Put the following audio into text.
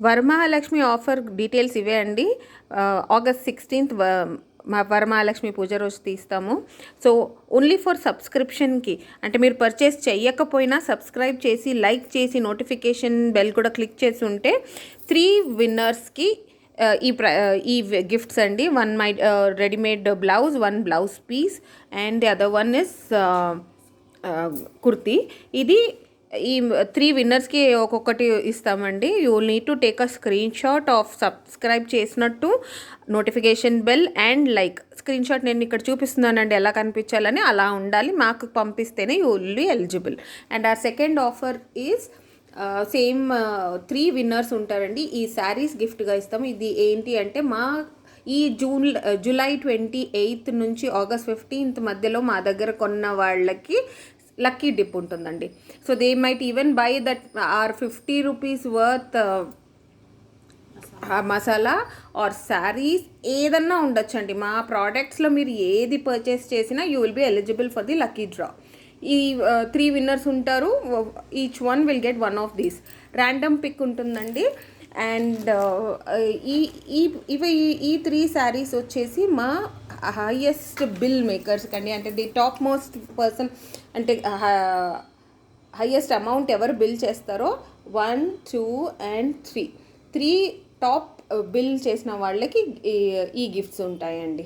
Varamahalakshmi offer details ఇవే అండి. August 16th మా వరమహాలక్ష్మి పూజ రోజు తీస్తాము. సో ఓన్లీ ఫర్ సబ్స్క్రిప్షన్కి, అంటే మీరు పర్చేస్ చెయ్యకపోయినా సబ్స్క్రైబ్ చేసి లైక్ చేసి నోటిఫికేషన్ బెల్ కూడా క్లిక్ చేసి ఉంటే 3 విన్నర్స్కి ఈ గిఫ్ట్స్ అండి. One my readymade blouse, 1 blouse piece and the other one is kurti. ఇది ఈ 3 విన్నర్స్కి ఒక్కొక్కటి ఇస్తామండి. You will need to take a screenshot of subscribe చేసినట్టు, notification bell and like. Screenshot నేను ఇక్కడ చూపిస్తున్నానండి ఎలా కనిపించాలని, అలా ఉండాలి. మాకు పంపిస్తేనే you will be eligible. And ఆ second offer is same 3 winners ఉంటారండి. ఈ శారీస్ గిఫ్ట్గా ఇస్తాము. ఇది ఏంటి అంటే ఈ జూలై 28th నుంచి ఆగస్ట్ 15th మధ్యలో మా దగ్గర కొన్న వాళ్ళకి లక్కీ డిప్ ఉంటుందండి. So they might even buy that or 50 rupees worth masala or saris ఏదన్నా ఉండొచ్చండి. మా ప్రోడక్ట్స్లో మీరు ఏది పర్చేస్ చేసినా you will be eligible for the lucky draw. ఈ 3 విన్నర్స్ ఉంటారు. Each one will get one of these. Random pick ఉంటుందండి. అండ్ ఈ 3 శారీస్ వచ్చేసి మా హైయెస్ట్ బిల్ మేకర్స్ కండి. అంటే ది టాప్ మోస్ట్ పర్సన్, అంటే హైయెస్ట్ అమౌంట్ ఎవరు బిల్ చేస్తారో 1, 2 and 3 టాప్ బిల్ చేసిన వాళ్ళకి ఈ గిఫ్ట్స్ ఉంటాయండి.